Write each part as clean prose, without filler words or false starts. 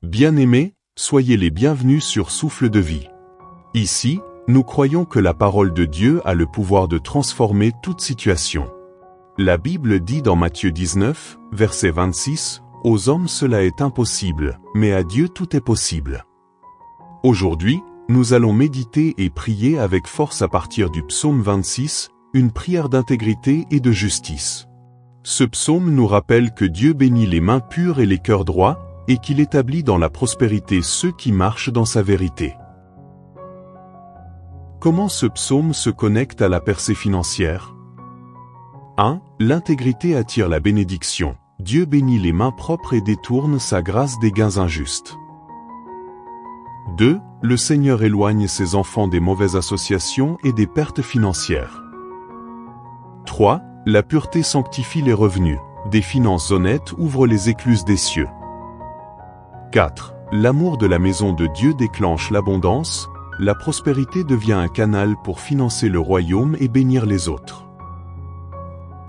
Bien-aimés, soyez les bienvenus sur Souffle de vie. Ici, nous croyons que la parole de Dieu a le pouvoir de transformer toute situation. La Bible dit dans Matthieu 19, verset 26, « Aux hommes cela est impossible, mais à Dieu tout est possible. » Aujourd'hui, nous allons méditer et prier avec force à partir du psaume 26, une prière d'intégrité et de justice. Ce psaume nous rappelle que Dieu bénit les mains pures et les cœurs droits, et qu'il établit dans la prospérité ceux qui marchent dans sa vérité. Comment ce psaume se connecte à la percée financière? 1. L'intégrité attire la bénédiction. Dieu bénit les mains propres et détourne sa grâce des gains injustes. 2. Le Seigneur éloigne ses enfants des mauvaises associations et des pertes financières. 3. La pureté sanctifie les revenus. Des finances honnêtes ouvrent les écluses des cieux. 4. L'amour de la maison de Dieu déclenche l'abondance, la prospérité devient un canal pour financer le royaume et bénir les autres.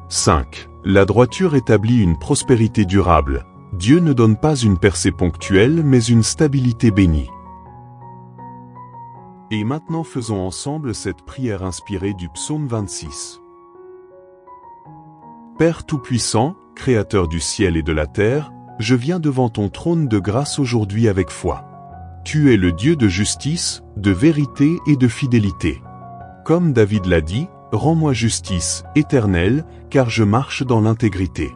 5. La droiture établit une prospérité durable. Dieu ne donne pas une percée ponctuelle mais une stabilité bénie. Et maintenant faisons ensemble cette prière inspirée du psaume 26. Père Tout-Puissant, Créateur du ciel et de la terre, je viens devant ton trône de grâce aujourd'hui avec foi. Tu es le Dieu de justice, de vérité et de fidélité. Comme David l'a dit, rends-moi justice, éternelle, car je marche dans l'intégrité.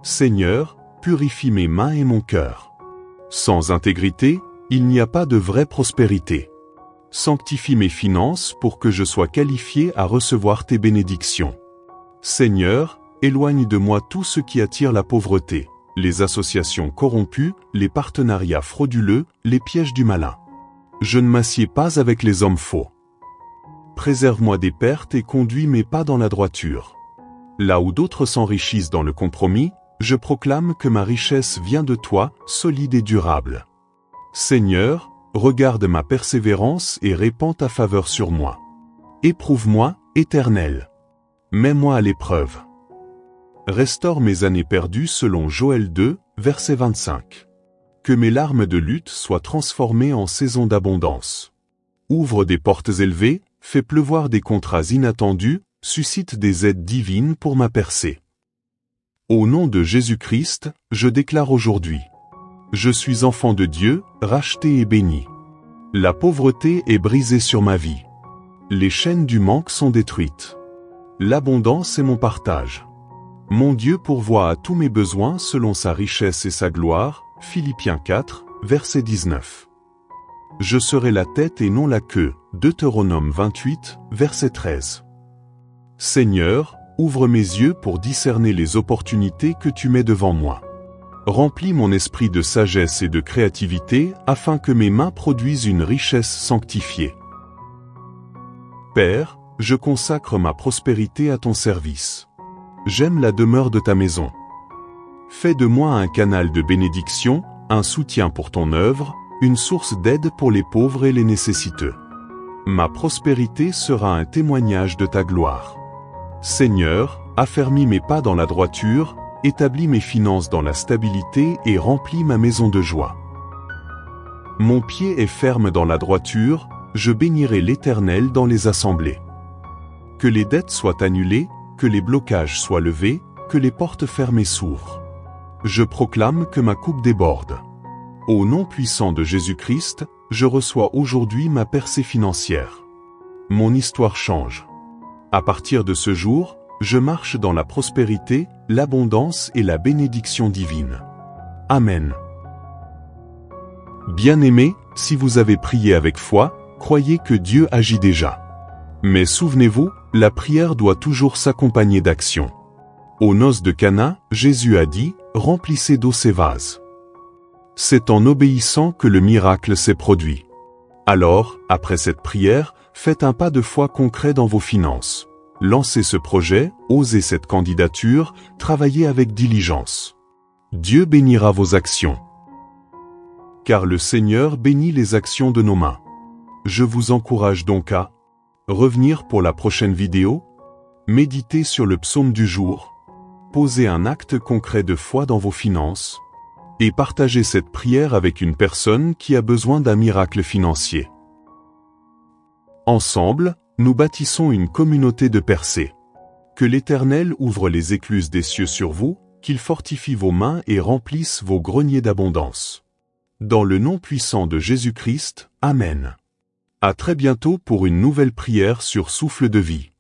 Seigneur, purifie mes mains et mon cœur. Sans intégrité, il n'y a pas de vraie prospérité. Sanctifie mes finances pour que je sois qualifié à recevoir tes bénédictions. Seigneur, éloigne de moi tout ce qui attire la pauvreté, les associations corrompues, les partenariats frauduleux, les pièges du malin. Je ne m'assieds pas avec les hommes faux. Préserve-moi des pertes et conduis mes pas dans la droiture. Là où d'autres s'enrichissent dans le compromis, je proclame que ma richesse vient de toi, solide et durable. Seigneur, regarde ma persévérance et répands ta faveur sur moi. Éprouve-moi, Éternel. Mets-moi à l'épreuve. Restaure mes années perdues selon Joël 2, verset 25. Que mes larmes de lutte soient transformées en saisons d'abondance. Ouvre des portes élevées, fais pleuvoir des contrats inattendus, suscite des aides divines pour ma percée. Au nom de Jésus-Christ, je déclare aujourd'hui. Je suis enfant de Dieu, racheté et béni. La pauvreté est brisée sur ma vie. Les chaînes du manque sont détruites. L'abondance est mon partage. Mon Dieu pourvoit à tous mes besoins selon sa richesse et sa gloire, Philippiens 4, verset 19. Je serai la tête et non la queue, Deutéronome 28, verset 13. Seigneur, ouvre mes yeux pour discerner les opportunités que tu mets devant moi. Remplis mon esprit de sagesse et de créativité afin que mes mains produisent une richesse sanctifiée. Père, je consacre ma prospérité à ton service. J'aime la demeure de ta maison. Fais de moi un canal de bénédiction, un soutien pour ton œuvre, une source d'aide pour les pauvres et les nécessiteux. Ma prospérité sera un témoignage de ta gloire. Seigneur, affermis mes pas dans la droiture, établis mes finances dans la stabilité et remplis ma maison de joie. Mon pied est ferme dans la droiture, je bénirai l'Éternel dans les assemblées. Que les dettes soient annulées, que les blocages soient levés, que les portes fermées s'ouvrent. Je proclame que ma coupe déborde. Au nom puissant de Jésus-Christ, je reçois aujourd'hui ma percée financière. Mon histoire change. À partir de ce jour, je marche dans la prospérité, l'abondance et la bénédiction divine. Amen. Bien-aimés, si vous avez prié avec foi, croyez que Dieu agit déjà. Mais souvenez-vous, la prière doit toujours s'accompagner d'action. Aux noces de Cana, Jésus a dit, « Remplissez d'eau ces vases ». C'est en obéissant que le miracle s'est produit. Alors, après cette prière, faites un pas de foi concret dans vos finances. Lancez ce projet, osez cette candidature, travaillez avec diligence. Dieu bénira vos actions. Car le Seigneur bénit les actions de nos mains. Je vous encourage donc à revenir pour la prochaine vidéo, méditer sur le psaume du jour, poser un acte concret de foi dans vos finances, et partagez cette prière avec une personne qui a besoin d'un miracle financier. Ensemble, nous bâtissons une communauté de percées. Que l'Éternel ouvre les écluses des cieux sur vous, qu'il fortifie vos mains et remplisse vos greniers d'abondance. Dans le nom puissant de Jésus-Christ, Amen. À très bientôt pour une nouvelle prière sur Souffle de vie.